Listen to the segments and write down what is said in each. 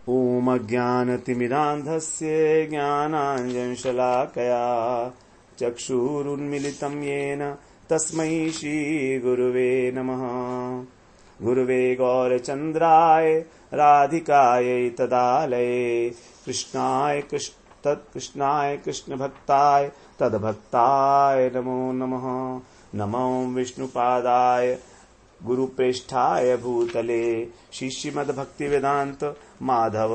ॐ अज्ञानतिमिरान्धस्य ज्ञानाञ्जनशलाकया चक्षुरुन्मिलितं येन तस्मै श्रीगुरुवे नमः। गुरुवे गौरचन्द्राय राधिकायै तदालये कृष्णाय कृष्णभक्ताय तद्भक्ताय नमो नमः। नमो विष्णुपादाय गुरुप्रेष्ठाय भूतले श्रीमद्भक्तिवेदान्त माधव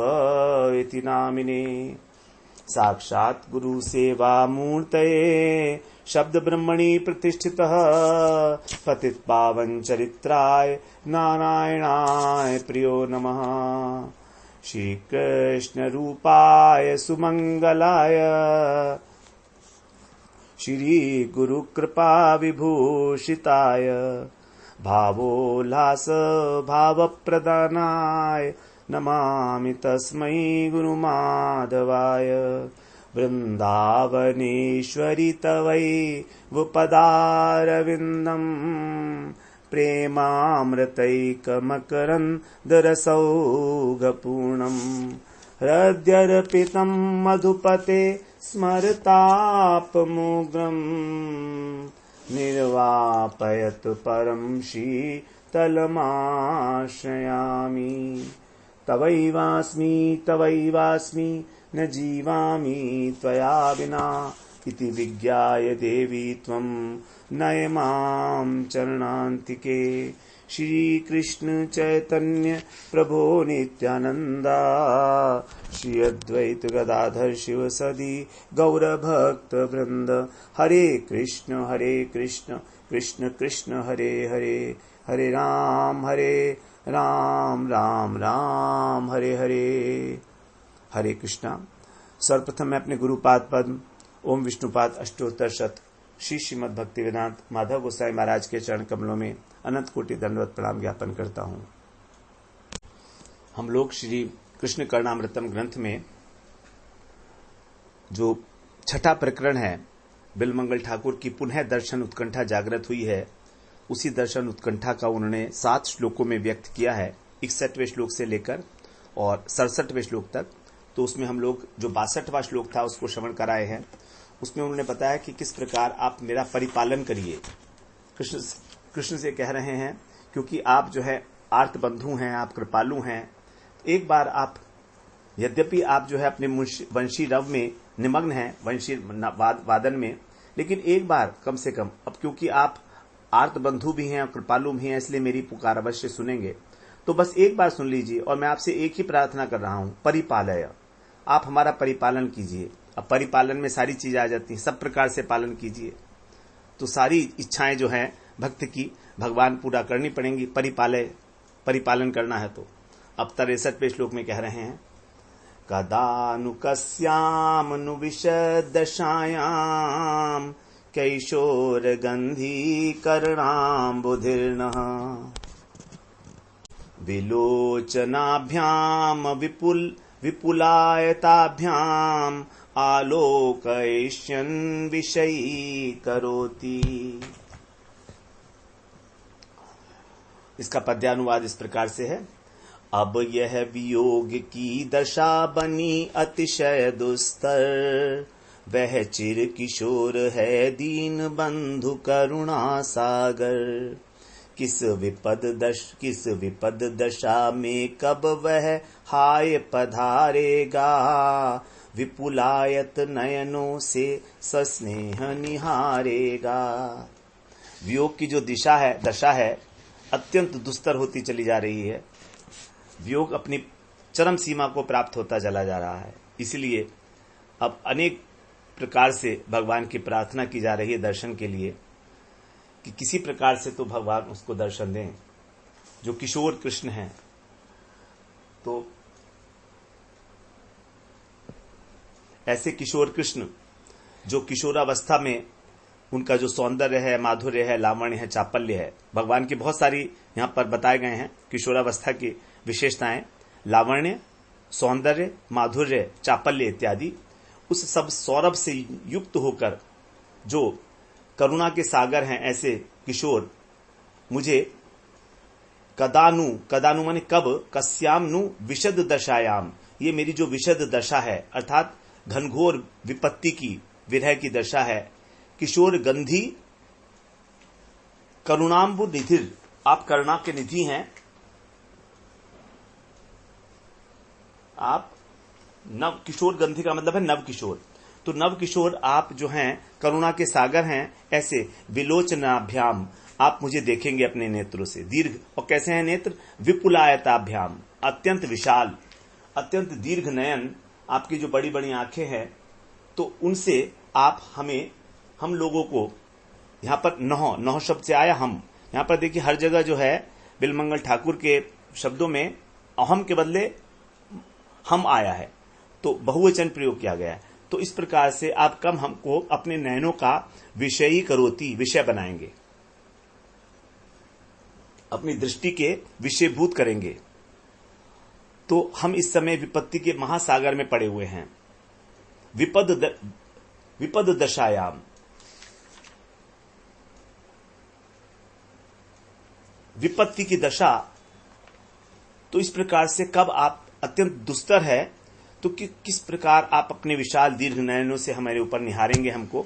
इति नामिने। साक्षात् गुरु सेवा मूर्तये शब्द ब्रह्मणि प्रतिष्ठितः पतित पावन चरित्राय नारायणाय प्रियो नमः। श्री कृष्ण रूपाय सुमंगलाय श्री गुरु कृपा विभूषिताय भावोल्लास भावप्रदानाय नमामि तस्मै गुरुमाधवाय। वृन्दावनेश्वरि तवै वुपदारविन्दम् प्रेमामृतैकमकरन्दरसौघपूर्णम् हृद्यर्पितं मधुपते स्मरतापमुग्रम् निर्वापयतु परं शीतलमाश्रयामि। तवैवास्मि न जीवामि त्वया विना इति विज्ञाय देवी त्वं नय मां चरणान्तिके। श्रीकृष्ण चैतन्य प्रभो नित्यानन्दा श्री अद्वैत गदाधर शिव सदी गौरभक्त वृंद। हरे कृष्ण कृष्ण कृष्ण हरे हरे, हरे राम राम राम हरे हरे। हरे कृष्णा। सर्वप्रथम मैं अपने गुरुपाद पद्म ओम विष्णुपाद अष्टोत्तर शत श्री श्रीमद् भक्ति वेदांत माधव गोसाई महाराज के चरण कमलों में अनंत कोटि दंडवत प्रणाम ज्ञापन करता हूं। हम लोग श्री कृष्ण कर्णामृतम ग्रंथ में जो छठा प्रकरण है, बिलमंगल ठाकुर की पुनः दर्शन उत्कंठा जागृत हुई है, उसी दर्शन उत्कंठा का उन्होंने 7 श्लोकों में व्यक्त किया है, 61वें श्लोक से लेकर और 67वें श्लोक तक। तो उसमें हम लोग जो 62वां श्लोक था उसको श्रवण कराए हैं। उसमें उन्होंने बताया कि किस प्रकार आप मेरा परिपालन करिए। कृष्ण से कह रहे हैं क्योंकि आप जो है आर्त बंधु हैं, आप कृपालु हैं। एक बार आप, यद्यपि आप जो है अपने वंशी रव में निमग्न हैं, वंशी वादन में, लेकिन एक बार कम से कम, अब क्योंकि आप आर्त बंधु भी हैं और कृपालु भी हैं, इसलिए मेरी पुकार अवश्य सुनेंगे। तो बस एक बार सुन लीजिए और मैं आपसे एक ही प्रार्थना कर रहा हूं, परिपालय, आप हमारा परिपालन कीजिए। अब परिपालन में सारी चीजें आ जाती हैं, सब प्रकार से पालन कीजिए। तो सारी इच्छाएं जो हैं भक्त की भगवान पूरा करनी पड़ेंगी, परिपालन करना है। तो अब 63वें श्लोक में कह रहे हैं, कदानु कस्यामनु विशदशायां कैशोरगंधी कर्णाम्बुधिर्नः विलोचनाभ्याम विपुलायताभ्याम आलोकयिष्यन् विषयी करोति। इसका पद्यानुवाद इस प्रकार से है, अब यह वियोग की दशा बनी अतिशय दुस्तर, वह चिर किशोर है दीन बंधु करुणा सागर। किस विपद दशा में कब वह हाय पधारेगा, विपुलायत नयनों से सस्नेह निहारेगा। वियोग की जो दशा है अत्यंत दुस्तर होती चली जा रही है। वियोग अपनी चरम सीमा को प्राप्त होता चला जा रहा है। इसलिए अब अनेक प्रकार से भगवान की प्रार्थना की जा रही है दर्शन के लिए कि किसी प्रकार से तो भगवान उसको दर्शन दें, जो किशोर कृष्ण हैं। तो ऐसे किशोर कृष्ण जो किशोरावस्था में उनका जो सौंदर्य है, माधुर्य है, लावण्य है, चापल्य है, भगवान की बहुत सारी यहां पर बताए गए हैं किशोरावस्था की विशेषताएं, लावण्य, सौंदर्य, माधुर्य, चापल्य इत्यादि। उस सब सौरभ से युक्त होकर जो करुणा के सागर हैं, ऐसे किशोर मुझे कदानु, कदानु माने कब, कस्याम नु विशद दशायाम, ये मेरी जो विशद दशा है अर्थात घनघोर विपत्ति की, विरह की दशा है। किशोर गंधी करुणाम्बु निधिर, आप करुणा के निधि हैं। आप नव किशोर गंधी का मतलब है नव किशोर, तो नव किशोर आप जो हैं करुणा के सागर हैं। ऐसे विलोचनाभ्याम, आप मुझे देखेंगे अपने नेत्रों से। दीर्घ, और कैसे हैं नेत्र, विपुलायताभ्याम, अत्यंत विशाल, अत्यंत दीर्घ नयन, आपकी जो बड़ी बड़ी आंखें हैं, तो उनसे आप हमें, हम लोगों को, यहां पर नौ, नौ शब्द से आया हम, यहां पर देखिए हर जगह जो है बिलमंगल ठाकुर के शब्दों में अहम के बदले हम आया है, तो बहुवचन प्रयोग किया गया है। तो इस प्रकार से आप कम हमको अपने नयनों का विषयी करोती, विषय बनाएंगे, अपनी दृष्टि के विषयभूत करेंगे। तो हम इस समय विपत्ति के महासागर में पड़े हुए हैं। विपद दशायाम, विपत्ति की दशा, तो इस प्रकार से कब आप अत्यंत दुस्तर है, तो किस प्रकार आप अपने विशाल दीर्घ नयनों से हमारे ऊपर निहारेंगे हमको।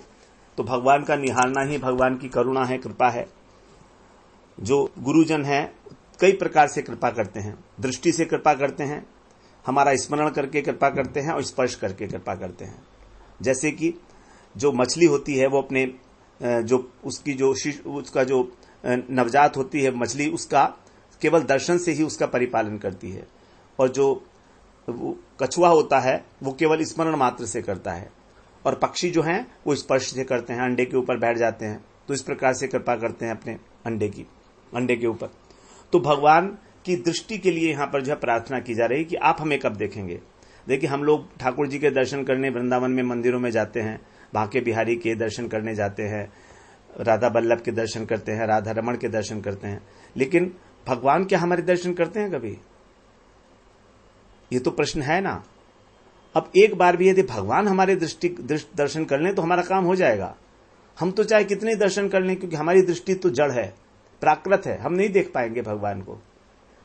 तो भगवान का निहारना ही भगवान की करुणा है, कृपा है। जो गुरुजन हैं कई प्रकार से कृपा करते हैं, दृष्टि से कृपा करते हैं, हमारा स्मरण करके कृपा करते हैं, और स्पर्श करके कृपा करते हैं। जैसे कि जो मछली होती है वो अपने जो उसकी जो उसका जो नवजात होती है मछली, उसका केवल दर्शन से ही उसका परिपालन करती है, और जो कछुआ होता है वो केवल स्मरण मात्र से करता है, और पक्षी जो हैं वो स्पर्श से करते हैं, अंडे के ऊपर बैठ जाते हैं, तो इस प्रकार से कृपा करते हैं अपने अंडे के ऊपर। तो भगवान की दृष्टि के लिए यहां पर जो है प्रार्थना की जा रही है कि आप हमें कब देखेंगे। देखिए हम लोग ठाकुर जी के दर्शन करने वृंदावन में मंदिरों में जाते हैं, बांके बिहारी के दर्शन करने जाते हैं, राधा बल्लभ के दर्शन करते हैं, राधा रमण के दर्शन करते हैं, लेकिन भगवान क्या हमारे दर्शन करते हैं कभी? ये तो प्रश्न है ना। अब एक बार भी यदि भगवान हमारे दर्शन कर लें तो हमारा काम हो जाएगा। हम तो चाहे कितने दर्शन कर लें, क्योंकि हमारी दृष्टि तो जड़ है, प्राकृत है, हम नहीं देख पाएंगे भगवान को।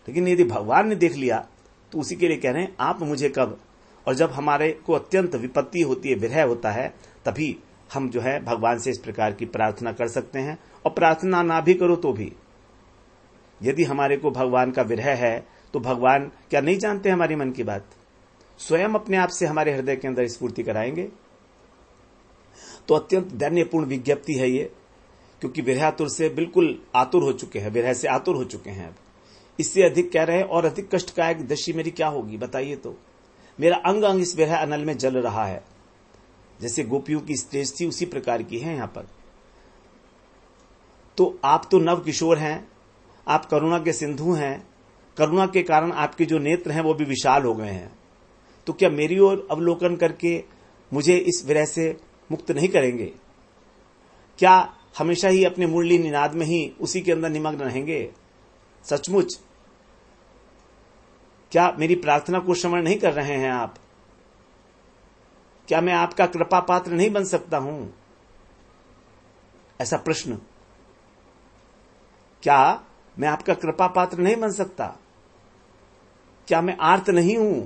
लेकिन यदि भगवान ने देख लिया तो उसी के लिए कह रहे हैं आप मुझे कब। और जब हमारे को अत्यंत विपत्ति होती है, विरह होता है, तभी हम जो है भगवान से इस प्रकार की प्रार्थना कर सकते हैं। और प्रार्थना ना भी करो तो भी, यदि हमारे को भगवान का विरह है तो भगवान क्या नहीं जानते हमारी मन की बात? स्वयं अपने आप से हमारे हृदय के अंदर स्फूर्ति कराएंगे। तो अत्यंत दैन्यपूर्ण विज्ञप्ति है ये, क्योंकि विरहातुर से बिल्कुल आतुर हो चुके हैं, विरह से आतुर हो चुके हैं। अब इससे अधिक कह रहे हैं और अधिक कष्टदायक दशा मेरी क्या होगी बताइए। तो मेरा अंग अंग इस विरह अनल में जल रहा है। जैसे गोपियों की स्टेज थी उसी प्रकार की है यहां पर। तो आप तो नव किशोर हैं, आप करुणा के सिंधु हैं, करुणा के कारण आपके जो नेत्र हैं वो भी विशाल हो गए हैं। तो क्या मेरी ओर अवलोकन करके मुझे इस विरह से मुक्त नहीं करेंगे? क्या हमेशा ही अपने मुरली निनाद में ही उसी के अंदर निमग्न रहेंगे? सचमुच क्या मेरी प्रार्थना को श्रवण नहीं कर रहे हैं आप? क्या मैं आपका कृपा पात्र नहीं बन सकता हूं? ऐसा प्रश्न, क्या मैं आपका कृपा पात्र नहीं बन सकता? क्या मैं आर्त नहीं हूं?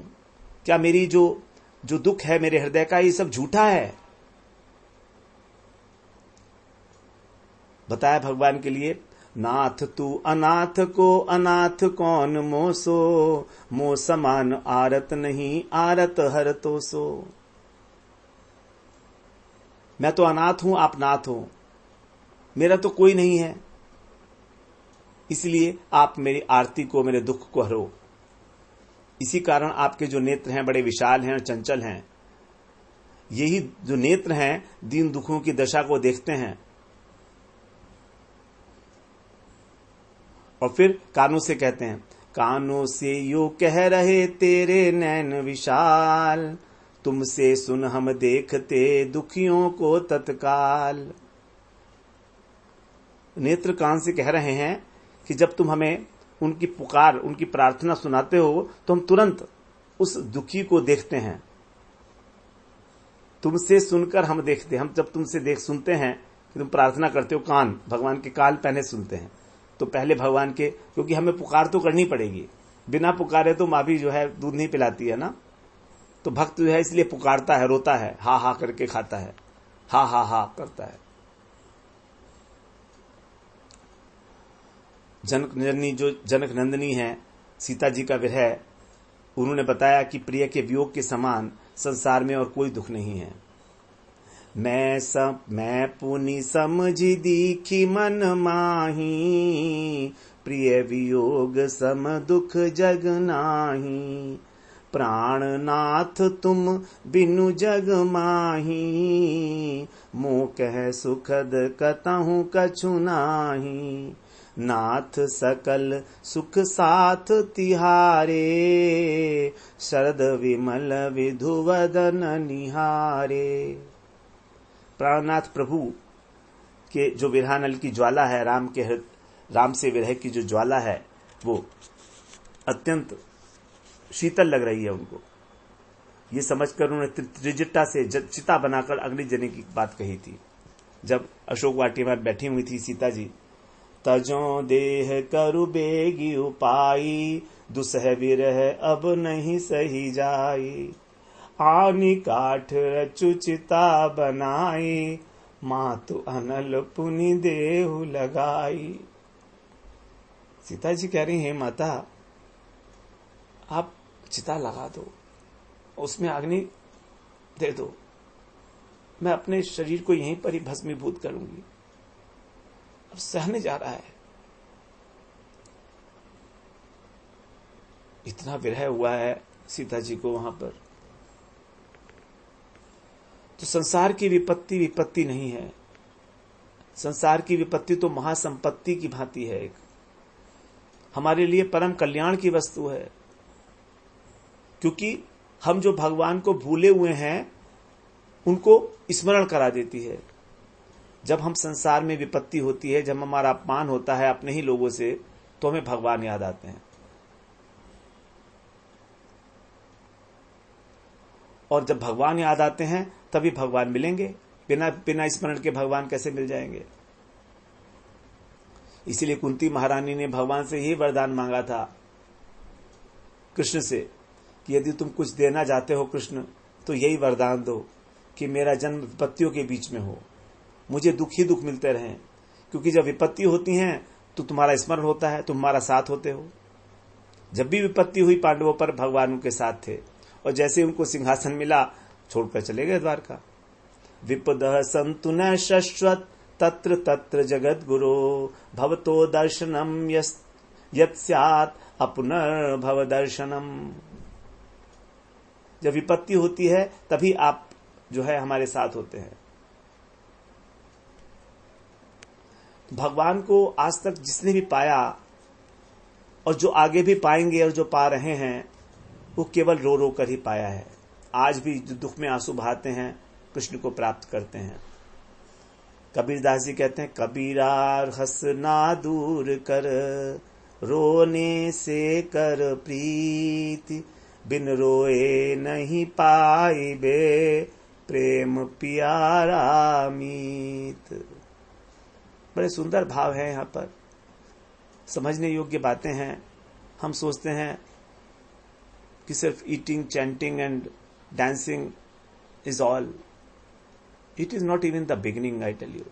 क्या मेरी जो दुख है मेरे हृदय का, ये सब झूठा है? बताया भगवान के लिए, नाथ तू अनाथ को अनाथ कौन मोसो, मो समान आरत नहीं आरत हर तो सो। मैं तो अनाथ हूं, आप नाथ हो, मेरा तो कोई नहीं है, इसलिए आप मेरी आरती को, मेरे दुख को हरो। इसी कारण आपके जो नेत्र हैं बड़े विशाल हैं और चंचल हैं। यही जो नेत्र हैं दीन दुखों की दशा को देखते हैं। और फिर कानों से कहते हैं, कानों से यो कह रहे तेरे नैन विशाल, तुमसे सुन हम देखते दुखियों को तत्काल। नेत्र कान से कह रहे हैं कि जब तुम हमें उनकी पुकार, उनकी प्रार्थना सुनाते हो तो हम तुरंत उस दुखी को देखते हैं। तुमसे सुनकर हम देखते, हम जब तुमसे सुनते हैं कि तुम प्रार्थना करते हो, कान, भगवान के कान पहने सुनते हैं, तो पहले भगवान के, क्योंकि हमें पुकार तो करनी पड़ेगी, बिना पुकारे तो माँ भी जो है दूध नहीं पिलाती है ना। तो भक्त जो है इसलिए पुकारता है, रोता है, हा हा करके खाता है, हा हा हा करता है। जनक नंदिनी, जो जनक नंदिनी है, सीता जी का विरह, उन्होंने बताया कि प्रिय के वियोग के समान संसार में और कोई दुख नहीं है। मैं पुनि समझी दीखी मन माही, प्रिय वियोग सम दुख जग नाही। प्राणनाथ तुम बिनु जग माही, मोह कह सुखद कतहु कछु नाही। नाथ सकल सुख साथ तिहारे, शरद विमल विधुवदन निहारे। प्राणनाथ प्रभु के जो विरहानल की ज्वाला है, राम से विरह की जो ज्वाला है, वो अत्यंत शीतल लग रही है उनको। ये समझकर उन्होंने त्रिजटा से चिता बनाकर अग्नि जलने की बात कही थी। जब अशोक वाटिका में बैठी हुई थी सीता जी, तजो देह करु बेगी उपाई, दुसह विरह अब नहीं सही जाई। आनी काठ रचु चिता बनाई, मातु अनल पुनि देहु लगाई। सीता जी कह रही हैं, माता आप चिता लगा दो, उसमें अग्नि दे दो, मैं अपने शरीर को यहीं पर ही भस्मीभूत करूंगी। अब सहने जा रहा है, इतना विरह हुआ है सीता जी को वहां पर। तो संसार की विपत्ति नहीं है। संसार की विपत्ति तो महासंपत्ति की भांति है, एक हमारे लिए परम कल्याण की वस्तु है। क्योंकि हम जो भगवान को भूले हुए हैं, उनको स्मरण करा देती है। जब हम संसार में विपत्ति होती है, जब हमारा अपमान होता है अपने ही लोगों से, तो हमें भगवान याद आते हैं। और जब भगवान याद आते हैं तभी भगवान मिलेंगे। बिना स्मरण के भगवान कैसे मिल जाएंगे। इसीलिए कुंती महारानी ने भगवान से यही वरदान मांगा था कृष्ण से कि यदि तुम कुछ देना चाहते हो कृष्ण, तो यही वरदान दो कि मेरा जन्म विपत्तियों के बीच में हो, मुझे दुख ही दुख मिलते रहें। क्योंकि जब विपत्ति होती हैं तो तुम्हारा स्मरण होता है, तुम हमारा साथ होते हो। जब भी विपत्ति हुई पांडवों पर, भगवान उनके साथ थे, और जैसे उनको सिंहासन मिला छोड़कर चले गए द्वारका। विपदः सन्तु न शश्वत तत्र तत्र जगत गुरो, भवतो दर्शनम यत् स्यात् अपुनर्भव दर्शनम। जब विपत्ति होती है तभी आप जो है हमारे साथ होते हैं। भगवान को आज तक जिसने भी पाया और जो आगे भी पाएंगे और जो पा रहे हैं, वो केवल रो रो कर ही पाया है। आज भी जो दुख में आंसू बहाते हैं, कृष्ण को प्राप्त करते हैं। कबीरदास जी कहते हैं, कबीरा हंसना दूर कर, रोने से कर प्रीति, बिन रोए नहीं पाई बे, प्रेम प्यारा मीत। बड़े सुंदर भाव है यहाँ पर, समझने योग्य बातें हैं। हम सोचते हैं कि सिर्फ eating, chanting and dancing is all. It is not even the beginning, I tell you.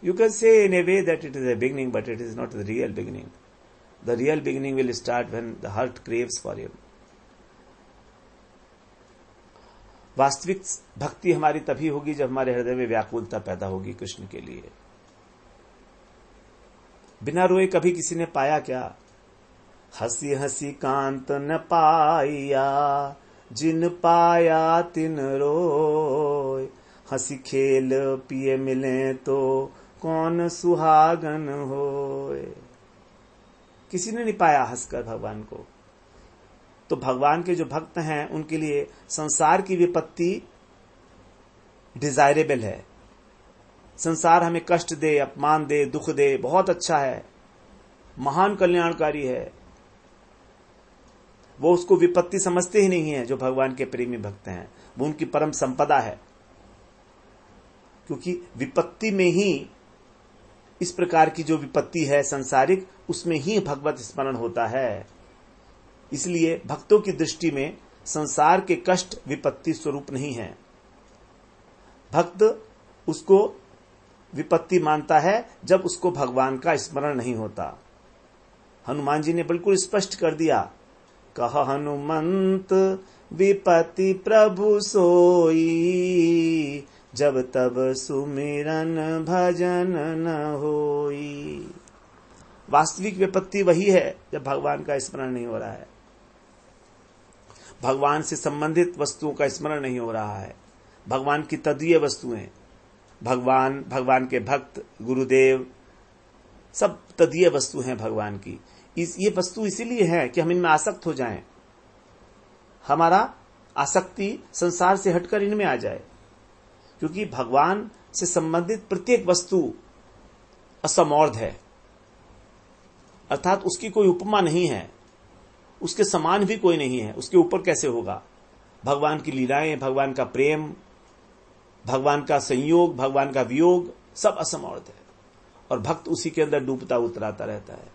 You can say in a way that it is a beginning, but it is not the real beginning. The real beginning will start when the heart craves for Him. वास्तविक भक्ति हमारी तभी होगी जब हमारे हृदय में व्याकुलता पैदा होगी कृष्ण के लिए। बिना रोए कभी किसी ने पाया क्या? हंसी हंसी कांत न पाया, जिन पाया तिन रोय, हंसी खेल पिए मिले तो कौन सुहागन होय। किसी ने नहीं पाया हंसकर भगवान को। तो भगवान के जो भक्त हैं उनके लिए संसार की विपत्ति डिजायरेबल है। संसार हमें कष्ट दे, अपमान दे, दुख दे, बहुत अच्छा है, महान कल्याणकारी है। वो उसको विपत्ति समझते ही नहीं है। जो भगवान के प्रेमी भक्त हैं वो उनकी परम संपदा है, क्योंकि विपत्ति में ही इस प्रकार की जो विपत्ति है संसारिक, उसमें ही भगवत स्मरण होता है। इसलिए भक्तों की दृष्टि में संसार के कष्ट विपत्ति स्वरूप नहीं है। भक्त उसको विपत्ति मानता है जब उसको भगवान का स्मरण नहीं होता। हनुमान जी ने बिल्कुल स्पष्ट कर दिया, कह हनुमंत विपत्ति प्रभु सोई, जब तब सुमिरन भजन न होई। वास्तविक विपत्ति वही है जब भगवान का स्मरण नहीं हो रहा है, भगवान से संबंधित वस्तुओं का स्मरण नहीं हो रहा है, भगवान की तदीय वस्तुएं, भगवान के भक्त, गुरुदेव, सब तदीय वस्तु हैं भगवान की। ये वस्तु इसीलिए है कि हम इनमें आसक्त हो जाएं, हमारा आसक्ति संसार से हटकर इनमें आ जाए, क्योंकि भगवान से संबंधित प्रत्येक वस्तु असमौर्ध है, अर्थात उसकी कोई उपमा नहीं है, उसके समान भी कोई नहीं है, उसके ऊपर कैसे होगा। भगवान की लीलाएं, भगवान का प्रेम, भगवान का संयोग, भगवान का वियोग, सब असमौर्ध है और भक्त उसी के अंदर डूबता उतराता रहता है।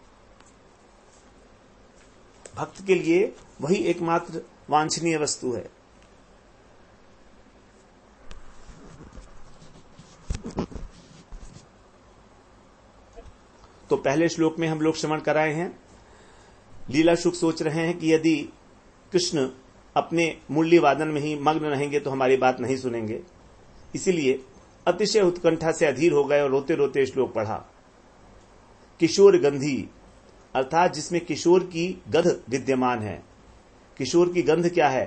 भक्त के लिए वही एकमात्र वांछनीय वस्तु है। तो पहले श्लोक में हम लोग श्रवण कराए हैं, लीला शुक सोच रहे हैं कि यदि कृष्ण अपने मुरली वादन में ही मग्न रहेंगे तो हमारी बात नहीं सुनेंगे, इसीलिए अतिशय उत्कंठा से अधीर हो गए और रोते रोते श्लोक पढ़ा। किशोर गंधी, अर्थात जिसमें किशोर की गंध विद्यमान है। किशोर की गंध क्या है?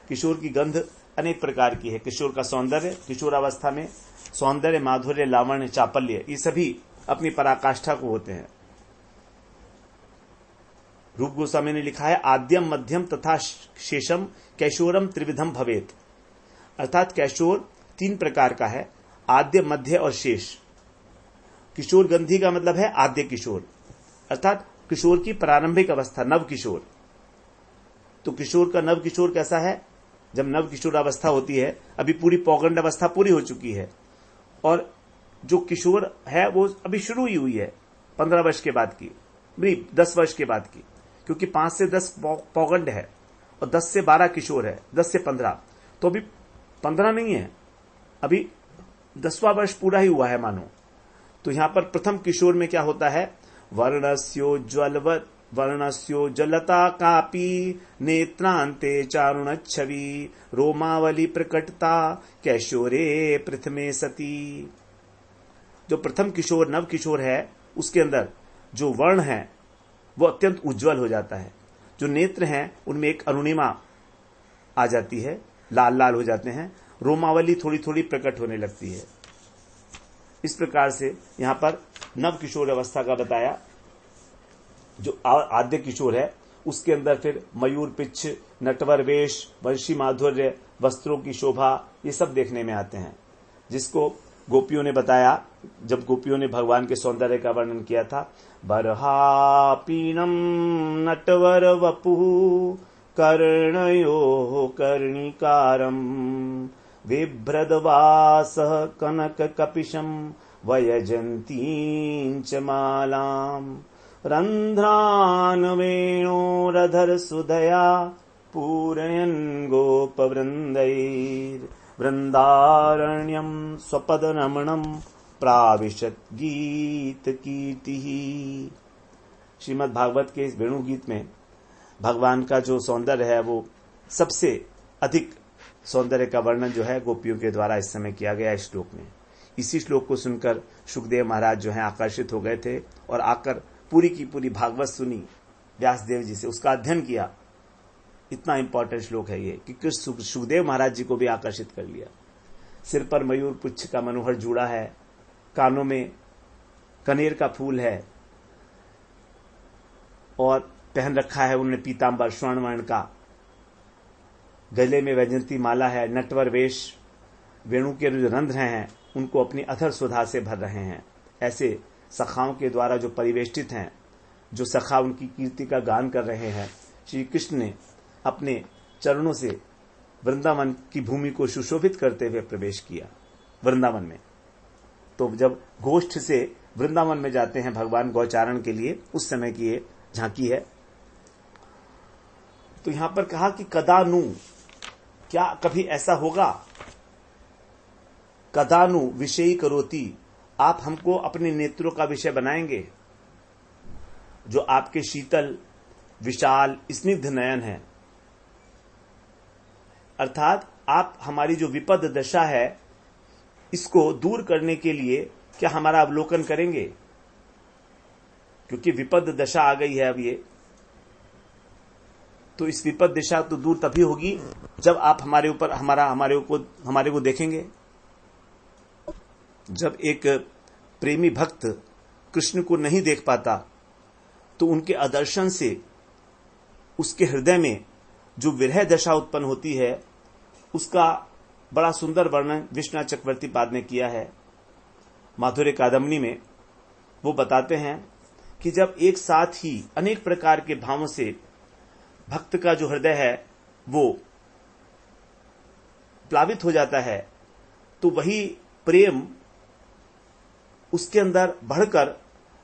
किशोर की गंध अनेक प्रकार की है। किशोर का सौंदर्य, किशोरावस्था में सौंदर्य, माधुर्य, लावण्य, चापल्य, ये सभी अपनी पराकाष्ठा को होते हैं। रूप गोस्वामी ने लिखा है, आद्यम मध्यम तथा शेषम कैशोरम त्रिविधम भवेत, अर्थात कैशोर तीन प्रकार का है, आद्य, मध्य और शेष। किशोर गंधी का मतलब है आद्य किशोर, अर्थात किशोर की प्रारंभिक अवस्था, नव किशोर। तो किशोर का नव किशोर कैसा है? जब नव किशोर अवस्था होती है, अभी पूरी पौगंड अवस्था पूरी हो चुकी है, और जो किशोर है वो अभी शुरू ही हुई है 15 वर्ष के बाद की, 10 वर्ष के बाद की, क्योंकि 5 से 10 पौगंड है और 10 से 12 किशोर है, 10 से 15, तो अभी 15 नहीं है, अभी 10वां वर्ष पूरा ही हुआ है मानो। तो यहां पर प्रथम किशोर में क्या होता है? वर्णस्योज्ज्वलता कापी नेत्रांते चारुण छवि, रोमावली प्रकटता कैशोरे प्रथमे सती। जो प्रथम किशोर, नव किशोर है, उसके अंदर जो वर्ण है वो अत्यंत उज्जवल हो जाता है। जो नेत्र हैं उनमें एक अरुणिमा आ जाती है, लाल लाल हो जाते हैं, रोमावली थोड़ी थोड़ी प्रकट होने लगती है। इस प्रकार से यहां पर नव किशोर अवस्था का बताया। जो आद्य किशोर है उसके अंदर फिर मयूर पिच्छ, नटवर वेश, वंशी माधुर्य, वस्त्रों की शोभा, ये सब देखने में आते हैं, जिसको गोपियों ने बताया जब गोपियों ने भगवान के सौंदर्य का वर्णन किया था। बरहापीनम नटवर वपुः कर्णयो कर्णिकारम, बिभ्रदवासः कनक कपिशम वयजंतीं मालाम, रंध्रान वेणोरधर सुदया पूरयन् गोपवृन्दैर्, वृंदारण्यम स्वपद रमणम प्राविशत गीत कीर्तिः। श्रीमद् भागवत के इस वेणु गीत में भगवान का जो सौंदर्य है वो सबसे अधिक सौंदर्य का वर्णन जो है गोपियों के द्वारा इस समय किया गया इस श्लोक में। इसी श्लोक को सुनकर सुखदेव महाराज जो है आकर्षित हो गए थे और आकर पूरी की पूरी भागवत सुनी व्यासदेव जी से, उसका अध्ययन किया। इतना इंपॉर्टेंट श्लोक है ये कि सुखदेव महाराज जी को भी आकर्षित कर लिया। सिर पर मयूर पुच्छ का मनोहर जूड़ा है, कानों में कनेर का फूल है और पहन रखा है उन्होंने पीतांबर स्वर्ण वर्ण का, गले में वैजंती माला है, नटवर वेश, वेणु के जो रंध्र हैं उनको अपनी अधर सुधा से भर रहे हैं। ऐसे सखाओं के द्वारा जो परिवेष्टित हैं, जो सखा उनकी कीर्ति का गान कर रहे हैं, श्री कृष्ण ने अपने चरणों से वृंदावन की भूमि को सुशोभित करते हुए प्रवेश किया वृंदावन में। तो जब गोष्ठ से वृंदावन में जाते हैं भगवान गौचारण के लिए, उस समय की ये झांकी है। तो यहां पर कहा कि कदानु, क्या कभी ऐसा होगा, कदानु विषयी करोति, आप हमको अपने नेत्रों का विषय बनाएंगे, जो आपके शीतल विशाल स्निग्ध नयन है, अर्थात आप हमारी जो विपद दशा है इसको दूर करने के लिए क्या हमारा अवलोकन करेंगे, क्योंकि विपद दशा आ गई है अब ये, तो इस विपद दशा तो दूर तभी होगी जब आप हमारे ऊपर हमारे को देखेंगे। जब एक प्रेमी भक्त कृष्ण को नहीं देख पाता तो उनके अदर्शन से उसके हृदय में जो विरह दशा उत्पन्न होती है उसका बड़ा सुंदर वर्णन विश्वनाथ चक्रवर्ती पाद ने किया है माधुर्य कादम्बनी में। वो बताते हैं कि जब एक साथ ही अनेक प्रकार के भावों से भक्त का जो हृदय है वो प्लावित हो जाता है, तो वही प्रेम उसके अंदर बढ़कर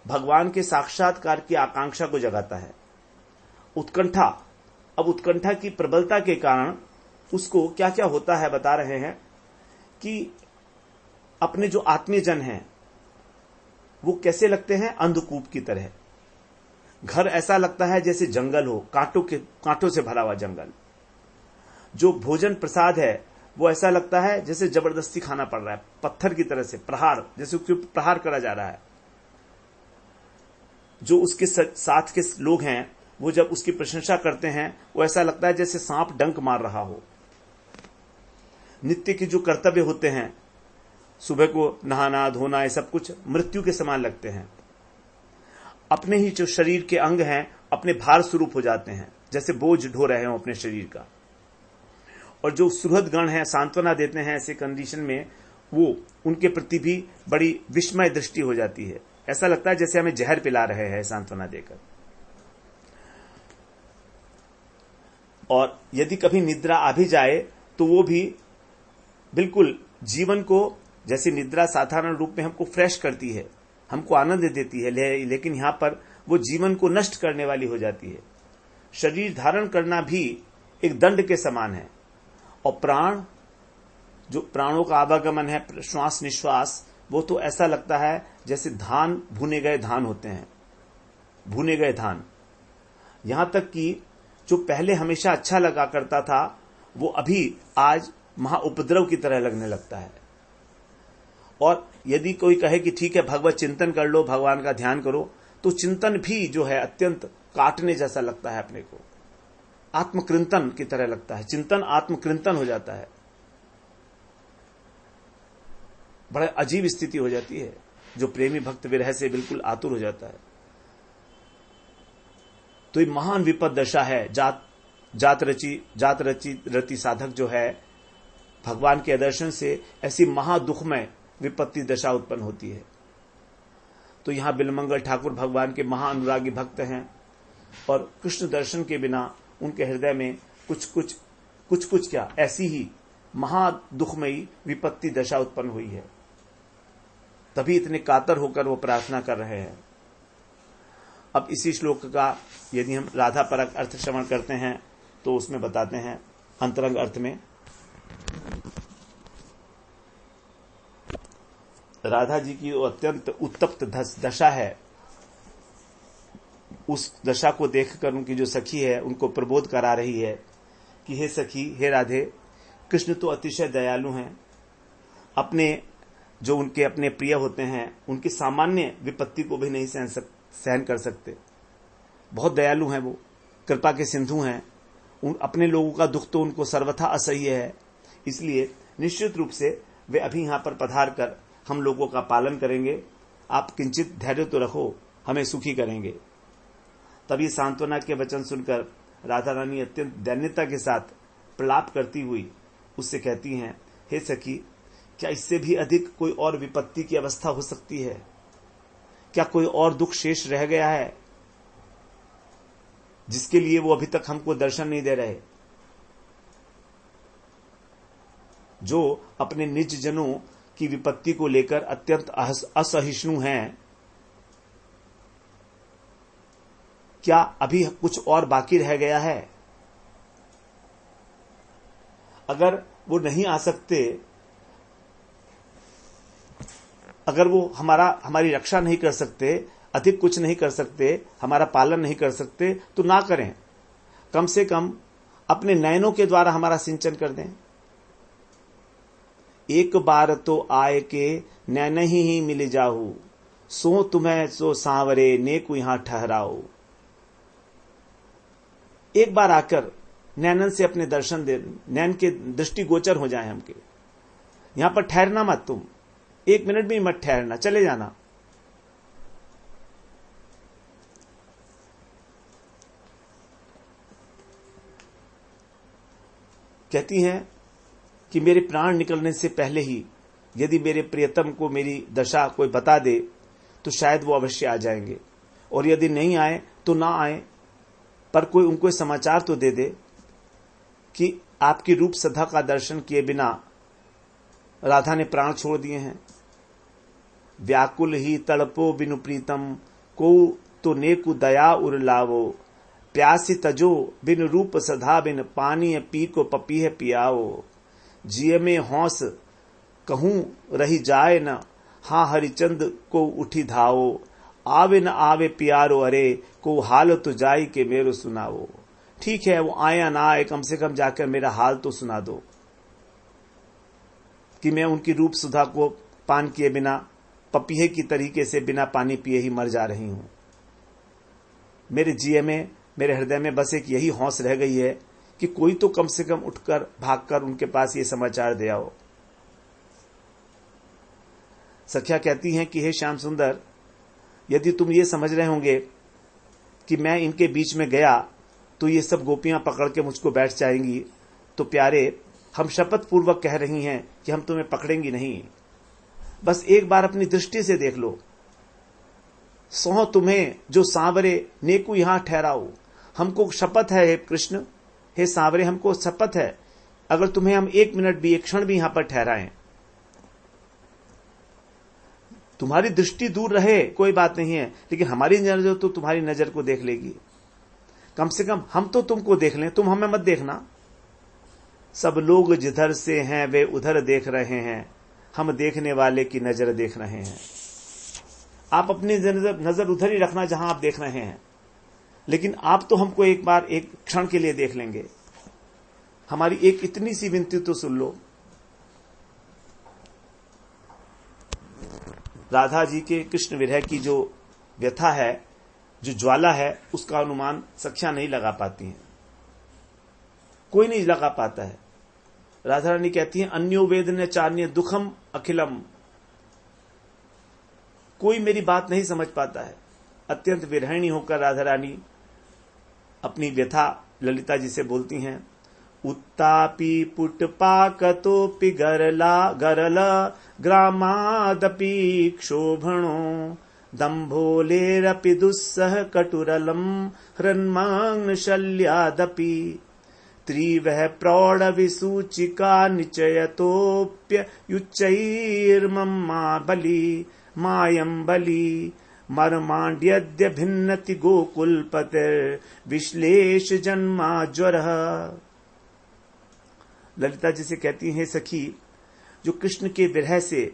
भगवान के साक्षात्कार की आकांक्षा को जगाता है। उत्कंठा, अब उत्कंठा की प्रबलता के कारण उसको क्या क्या होता है बता रहे हैं कि अपने जो आत्मीय जन हैं वो कैसे लगते हैं, अंधकूप की तरह। घर ऐसा लगता है जैसे जंगल हो, कांटों से भरा हुआ जंगल। जो भोजन प्रसाद है वो ऐसा लगता है जैसे जबरदस्ती खाना पड़ रहा है, पत्थर की तरह से प्रहार, जैसे उसके ऊपर प्रहार करा जा रहा है। जो उसके साथ के लोग हैं वो जब उसकी प्रशंसा करते हैं वो ऐसा लगता है जैसे सांप डंक मार रहा हो। नित्य के जो कर्तव्य होते हैं, सुबह को नहाना धोना, ये सब कुछ मृत्यु के समान लगते हैं। अपने ही जो शरीर के अंग हैं अपने भार स्वरूप हो जाते हैं, जैसे बोझ ढो रहे हो अपने शरीर का। और जो सुहृद गण हैं सांत्वना देते हैं ऐसे कंडीशन में, वो उनके प्रति भी बड़ी विस्मय दृष्टि हो जाती है। ऐसा लगता है जैसे हमें जहर पिला रहे हैं सांत्वना देकर। और यदि कभी निद्रा आ भी जाए तो वो भी बिल्कुल जीवन को, जैसे निद्रा साधारण रूप में हमको फ्रेश करती है, हमको आनंद देती है, लेकिन यहां पर वो जीवन को नष्ट करने वाली हो जाती है। शरीर धारण करना भी एक दंड के समान है। और प्राण, जो प्राणों का आवागमन है, श्वास निश्वास, वो तो ऐसा लगता है जैसे धान, भुने गए धान होते हैं, भुने गए धान। यहां तक कि जो पहले हमेशा अच्छा लगा करता था वो अभी आज महा उपद्रव की तरह लगने लगता है। और यदि कोई कहे कि ठीक है भगवत चिंतन कर लो, भगवान का ध्यान करो, तो चिंतन भी जो है अत्यंत काटने जैसा लगता है, अपने को आत्मकृंतन की तरह लगता है। चिंतन आत्मकृंतन हो जाता है, बड़ा अजीब स्थिति हो जाती है। जो प्रेमी भक्त विरह से बिल्कुल आतुर हो जाता है। तो ये महान विपद दशा है। जात रति साधक जो है भगवान के दर्शन से ऐसी महादुखमय विपत्ति दशा उत्पन्न होती है। तो यहां बिलमंगल ठाकुर भगवान के महाअनुरागी भक्त हैं और कृष्ण दर्शन के बिना उनके हृदय में कुछ क्या ऐसी ही महादुखमयी विपत्ति दशा उत्पन्न हुई है। तभी इतने कातर होकर वो प्रार्थना कर रहे हैं। अब इसी श्लोक का यदि हम राधा परक अर्थ श्रवण करते हैं तो उसमें बताते हैं अंतरंग अर्थ में, राधा जी की अत्यंत उत्तप्त दशा है, उस दशा को देखकर उनकी जो सखी है उनको प्रबोध करा रही है कि हे सखी, हे राधे, कृष्ण तो अतिशय दयालु हैं। अपने जो उनके अपने प्रिय होते हैं उनकी सामान्य विपत्ति को भी नहीं सहन कर सकते। बहुत दयालु हैं वो, कृपा के सिंधु हैं। अपने लोगों का दुख तो उनको सर्वथा असह्य है, इसलिए निश्चित रूप से वे अभी यहां पर पधार कर हम लोगों का पालन करेंगे। आप किंचित धैर्य तो रखो, हमें सुखी करेंगे। तभी सांत्वना के वचन सुनकर राधा रानी अत्यंत दैन्यता के साथ प्रलाप करती हुई उससे कहती हैं, हे सखी, क्या इससे भी अधिक कोई और विपत्ति की अवस्था हो सकती है? क्या कोई और दुख शेष रह गया है जिसके लिए वो अभी तक हमको दर्शन नहीं दे रहे? जो अपने निज जनों की विपत्ति को लेकर अत्यंत असहिष्णु हैं, क्या अभी कुछ और बाकी रह गया है? अगर वो नहीं आ सकते, अगर वो हमारी रक्षा नहीं कर सकते, अधिक कुछ नहीं कर सकते, हमारा पालन नहीं कर सकते, तो ना करें। कम से कम अपने नयनों के द्वारा हमारा सिंचन कर दें। एक बार तो आए के नैन ही मिल जाहू, सो तुम्हें सो सांवरे नेकु यहां ठहराओ। एक बार आकर नैनन से अपने दर्शन दे, नैन के दृष्टि गोचर हो जाए हमके। यहां पर ठहरना मत, तुम 1 मिनट भी मत ठहरना, चले जाना। कहती हैं कि मेरे प्राण निकलने से पहले ही यदि मेरे प्रियतम को मेरी दशा कोई बता दे तो शायद वो अवश्य आ जाएंगे, और यदि नहीं आए तो ना आए, पर कोई उनको समाचार तो दे दे कि आपकी रूप सधा का दर्शन किए बिना राधा ने प्राण छोड़ दिए हैं। व्याकुल ही तड़पो बिनु प्रीतम, को तो नेकु दया उर लावो। प्यासी तजो बिन रूप सधा, बिन पानी पी को पपीह पियाओ। जिये में हौस कहूं रही जाए न, हाँ हरिचंद को उठी धाओ। आवे न आवे प्यारो अरे, को हाल तो जाई के मेरो सुनाओ। ठीक है, वो आए या ना आए, कम से कम जाकर मेरा हाल तो सुना दो कि मैं उनकी रूप सुधा को पान किए बिना, पपीहे की तरीके से बिना पानी पिए ही मर जा रही हूं। मेरे जिये में, मेरे हृदय में बस एक यही हौस रह गई है कि कोई तो कम से कम उठकर भागकर उनके पास ये समाचार दे आओ। सखिया कहती हैं कि हे श्याम सुंदर, यदि तुम ये समझ रहे होंगे कि मैं इनके बीच में गया तो ये सब गोपियां पकड़ के मुझको बैठ जाएंगी, तो प्यारे, हम शपथ पूर्वक कह रही हैं कि हम तुम्हें पकड़ेंगी नहीं। बस एक बार अपनी दृष्टि से देख लो। सो तुम्हें जो सांवरे नेकु यहां ठहराओ। हमको शपथ है हे कृष्ण, हे सांवरे, हमको शपथ है, अगर तुम्हें हम 1 मिनट भी, 1 क्षण भी यहां पर ठहराएं, तुम्हारी दृष्टि दूर रहे कोई बात नहीं है, लेकिन हमारी नजर तो तुम्हारी नजर को देख लेगी। कम से कम हम तो तुमको देख लें, तुम हमें मत देखना। सब लोग जिधर से हैं वे उधर देख रहे हैं, हम देखने वाले की नजर देख रहे हैं। आप अपनी नजर उधर ही रखना जहां आप देख रहे हैं, लेकिन आप तो हमको एक बार, एक क्षण के लिए देख लेंगे। हमारी एक इतनी सी विनती तो सुन लो। राधा जी के कृष्ण विरह की जो व्यथा है, जो ज्वाला है, उसका अनुमान सख्या नहीं लगा पाती हैं, कोई नहीं लगा पाता है। राधा रानी कहती हैं, अन्यो वेदन चान्य दुखम अखिलम। कोई मेरी बात नहीं समझ पाता है। अत्यंत विरहिणी होकर राधा रानी अपनी व्यथा ललिता जी से बोलती हैं। उत्तापी पुटपाकतोपि गरल ग्रामादपि क्षोभणो, दम्भोलेरपि दुस्सह कटुरलम हृन्मग्न शल्यादपि। त्रिवह प्रौढ़ विसूचिका निचयतोप्य युच्चैर्मम्मा बली मायं बली। मर्माण्ड्यद्य भिन्नति गोकुलपतिर विश्लेष जन्मा ज्वरः। ललिता जी से कहती हैं, सखी, जो कृष्ण के विरह से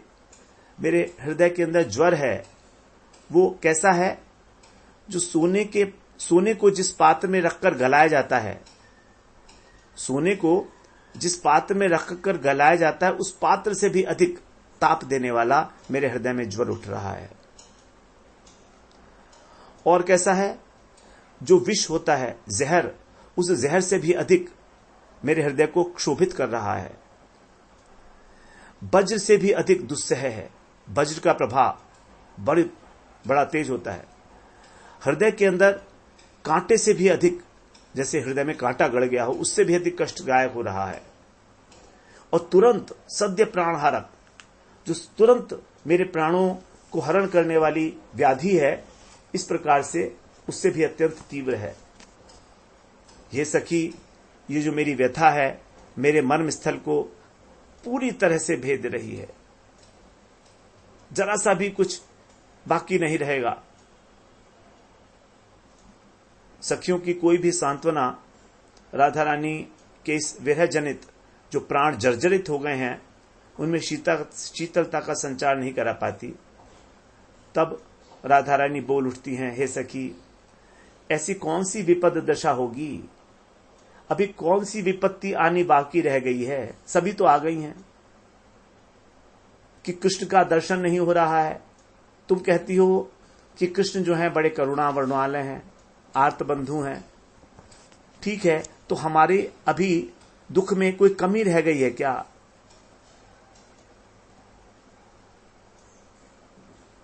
मेरे हृदय के अंदर ज्वर है, वो कैसा है? जो सोने को जिस पात्र में रखकर गलाया जाता है, सोने को जिस पात्र में रखकर गलाया जाता है, उस पात्र से भी अधिक ताप देने वाला मेरे हृदय में ज्वर उठ रहा है। और कैसा है? जो विष होता है, जहर, उस जहर से भी अधिक मेरे हृदय को क्षोभित कर रहा है। वज्र से भी अधिक दुस्सह है। वज्र का प्रभाव बड़ा तेज होता है। हृदय के अंदर कांटे से भी अधिक, जैसे हृदय में कांटा गड़ गया हो, उससे भी अधिक कष्टदायक हो रहा है। और तुरंत सद्य प्राणहारक, जो तुरंत मेरे प्राणों को हरण करने वाली व्याधि है, इस प्रकार से उससे भी अत्यंत तीव्र है। ये सखी, ये जो मेरी व्यथा है, मेरे मर्म स्थल को पूरी तरह से भेद रही है। जरा सा भी कुछ बाकी नहीं रहेगा। सखियों की कोई भी सांत्वना राधा रानी के इस विरह जनित जो प्राण जर्जरित हो गए हैं उनमें शीतलता का संचार नहीं करा पाती। तब राधा रानी बोल उठती हैं, हे सखी, ऐसी कौन सी विपद दशा होगी, अभी कौन सी विपत्ति आनी बाकी रह गई है, सभी तो आ गई हैं, कि कृष्ण का दर्शन नहीं हो रहा है। तुम कहती हो कि कृष्ण जो है बड़े करुणा वर्णवाले हैं, आर्त बंधु हैं। ठीक है, तो हमारे अभी दुख में कोई कमी रह गई है क्या?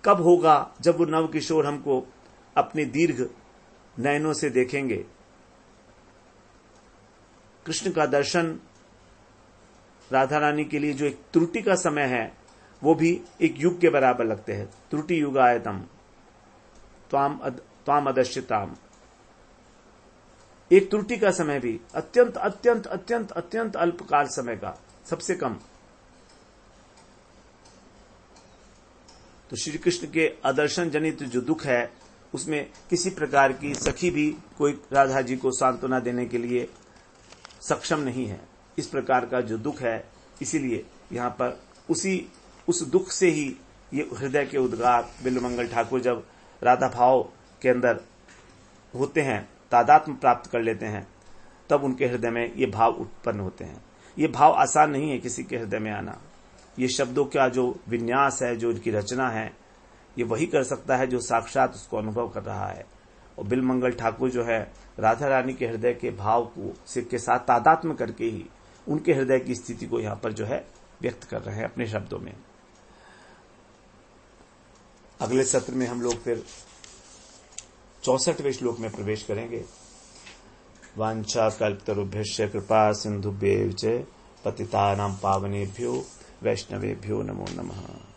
कब होगा जब वो नव किशोर हमको अपने दीर्घ नयनों से देखेंगे? कृष्ण का दर्शन राधा रानी के लिए जो एक त्रुटि का समय है वो भी एक युग के बराबर लगते हैं। त्रुटि युगायतम त्वाम अदश्यताम। एक त्रुटि का समय भी अत्यंत अत्यंत अत्यंत अत्यंत अल्पकाल समय का, सबसे कम। तो श्री कृष्ण के अदर्शन जनित जो दुख है उसमें किसी प्रकार की सखी भी कोई राधा जी को सांत्वना देने के लिए सक्षम नहीं है। इस प्रकार का जो दुख है, इसीलिए यहां पर उस दुख से ही ये हृदय के उद्गार बिल्वमंगल ठाकुर जब राधा भाव के अंदर होते हैं, तादात्म्य प्राप्त कर लेते हैं, तब उनके हृदय में ये भाव उत्पन्न होते हैं। ये भाव आसान नहीं है किसी के हृदय में आना। ये शब्दों का जो विन्यास है, जो इनकी रचना है, ये वही कर सकता है जो साक्षात उसको अनुभव कर रहा है। और बिल्वमंगल ठाकुर जो है राधा रानी के हृदय के भाव को के साथ तादात्म्य करके ही उनके हृदय की स्थिति को यहां पर जो है व्यक्त कर रहे हैं अपने शब्दों में। अगले सत्र में हम लोग फिर 64वें श्लोक में प्रवेश करेंगे। वांछा कल्पतरुभ्यश्च कृपा सिंधुभ्येव च पतितानां पावनेभ्यो वैष्णवेभ्यो नमो नमः।